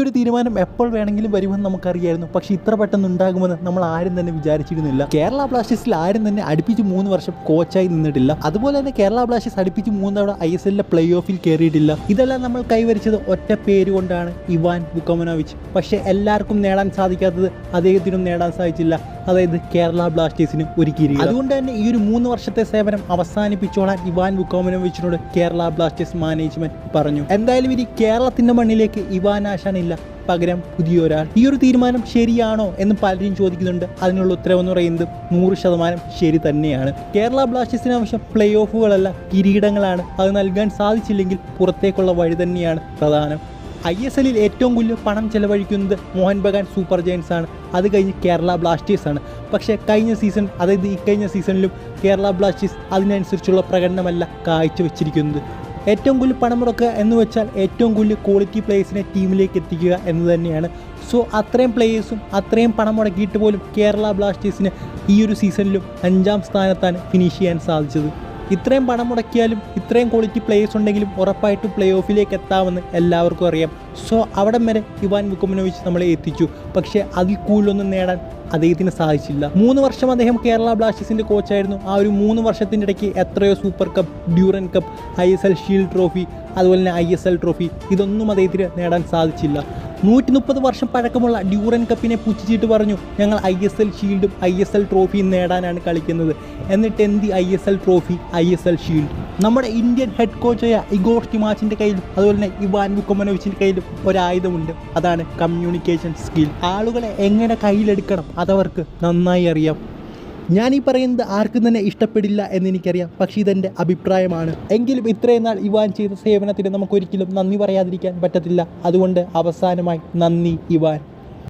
ഒരു തീരുമാനം എപ്പോൾ വേണമെങ്കിലും വരുമെന്ന് നമുക്കറിയായിരുന്നു. പക്ഷേ ഇത്ര പെട്ടെന്ന് ഉണ്ടാകുമെന്ന് നമ്മൾ ആരും തന്നെ വിചാരിച്ചിരുന്നില്ല. കേരള ബ്ലാസ്റ്റേഴ്സിൽ ആരും തന്നെ അടുപ്പിച്ച് 3 വർഷം കോച്ചായി നിന്നിട്ടില്ല. അതുപോലെ തന്നെ കേരള ബ്ലാസ്റ്റേഴ്സ് അടുപ്പിച്ച് 3 തവണ ISL പ്ലേ ഓഫിൽ കയറിയിട്ടില്ല. ഇതെല്ലാം നമ്മൾ കൈവരിച്ചത് ഒറ്റ പേര് കൊണ്ടാണ്, ഇവാൻ വുക്കോമനോവിച്ച്. പക്ഷേ എല്ലാവർക്കും നേടാൻ സാധിക്കാത്തത് അദ്ദേഹത്തിനും നേടാൻ സാധിച്ചില്ല. അതായത് കേരള ബ്ലാസ്റ്റേഴ്സിന് ഒരു കിരീടം. അതുകൊണ്ട് തന്നെ ഈ ഒരു 3 വർഷത്തെ സേവനം അവസാനിപ്പിച്ചോളാൻ ഇവാൻ വുക്കോമനോവിച്ചിനോട് കേരള ബ്ലാസ്റ്റേഴ്സ് മാനേജ്മെന്റ് പറഞ്ഞു. എന്തായാലും ഇനി കേരളത്തിന്റെ മണ്ണിലേക്ക് ഇവാൻ ആശാനില്ല, പകരം പുതിയൊരാൾ. ഈ ഒരു തീരുമാനം ശരിയാണോ എന്ന് പലരും ചോദിക്കുന്നുണ്ട്. അതിനുള്ള ഉത്തരവെന്ന് പറയുന്നത് 100% ശരി തന്നെയാണ്. കേരള ബ്ലാസ്റ്റേഴ്സിന് ആവശ്യം പ്ലേ ഓഫുകളല്ല, കിരീടങ്ങളാണ്. അത് നൽകാൻ സാധിച്ചില്ലെങ്കിൽ പുറത്തേക്കുള്ള വഴി തന്നെയാണ് പ്രധാനം. ISLൽ ഏറ്റവും കൂടുതൽ പണം ചെലവഴിക്കുന്നത് മോഹൻ ബഗാൻ സൂപ്പർ ജയൻസ് ആണ്. അത് കഴിഞ്ഞ് കേരള ബ്ലാസ്റ്റേഴ്സ് ആണ്. പക്ഷേ കഴിഞ്ഞ സീസൺ, അതായത് ഈ കഴിഞ്ഞ സീസണിലും കേരള ബ്ലാസ്റ്റേഴ്സ് അതിനനുസരിച്ചുള്ള പ്രകടനമല്ല കാഴ്ചവെച്ചിരിക്കുന്നത്. ഏറ്റവും കൂടുതൽ പണം മുടക്കുക എന്ന് വെച്ചാൽ ഏറ്റവും കൂടുതൽ ക്വാളിറ്റി പ്ലേയേഴ്സിനെ ടീമിലേക്ക് എത്തിക്കുക എന്ന് തന്നെയാണ്. സോ അത്രയും പ്ലേയേഴ്സും അത്രയും പണം മുടക്കിയിട്ട് പോലും കേരള ബ്ലാസ്റ്റേഴ്സിന് ഈ ഒരു സീസണിലും 5ാം സ്ഥാനത്താണ് ഫിനിഷ് ചെയ്യാൻ സാധിച്ചത്. ഇത്രയും പണം മുടക്കിയാലും ഇത്രയും ക്വാളിറ്റി പ്ലേയേഴ്സ് ഉണ്ടെങ്കിലും ഉറപ്പായിട്ടും പ്ലേ ഓഫിലേക്ക് എത്താമെന്ന് എല്ലാവർക്കും അറിയാം. സോ അവിടം വരെ ഇവാൻ വുക്കോമനോവിച്ച് നമ്മളെ എത്തിച്ചു. പക്ഷേ അതിൽ കൂടുതലൊന്നും നേടാൻ അദ്ദേഹത്തിന് സാധിച്ചില്ല. 3 വർഷം അദ്ദേഹം കേരള ബ്ലാസ്റ്റേഴ്സിൻ്റെ കോച്ചായിരുന്നു. ആ ഒരു 3 വർഷത്തിൻ്റെ ഇടയ്ക്ക് എത്രയോ super cup, Durand cup, ISL shield trophy, അതുപോലെ തന്നെ ISL ട്രോഫി, ഇതൊന്നും അദ്ദേഹത്തിന് നേടാൻ സാധിച്ചില്ല. 130 വർഷം പഴക്കമുള്ള ഡ്യൂറൻ കപ്പിനെ പുച്ഛിച്ചിട്ട് പറഞ്ഞു, ഞങ്ങൾ ISL ഷീൽഡും ISL ട്രോഫിയും നേടാനാണ് കളിക്കുന്നത്. എന്നിട്ട് എന്ത് ISL ട്രോഫി, ISL ഷീൽഡ്? നമ്മുടെ ഇന്ത്യൻ ഹെഡ് കോച്ചായ ഇഗോർ സ്റ്റിമാച്ചിൻ്റെ കയ്യിലും അതുപോലെ തന്നെ ഇവാൻ വുക്കോമനോവിച്ചിൻ്റെ കയ്യിലും ഒരായുധമുണ്ട്. അതാണ് കമ്മ്യൂണിക്കേഷൻ സ്കിൽ. ആളുകളെ എങ്ങനെ കയ്യിലെടുക്കണം അതവർക്ക് നന്നായി അറിയാം. ഞാൻ ഈ പറയുന്നത് ആർക്കും തന്നെ ഇഷ്ടപ്പെടില്ല എന്നെനിക്കറിയാം. പക്ഷേ ഇതെൻ്റെ അഭിപ്രായമാണ്. എങ്കിലും ഇത്രയും നാൾ ഇവാൻ ചെയ്ത സേവനത്തിന് നമുക്കൊരിക്കലും നന്ദി പറയാതിരിക്കാൻ പറ്റത്തില്ല. അതുകൊണ്ട് അവസാനമായി നന്ദി ഇവാൻ.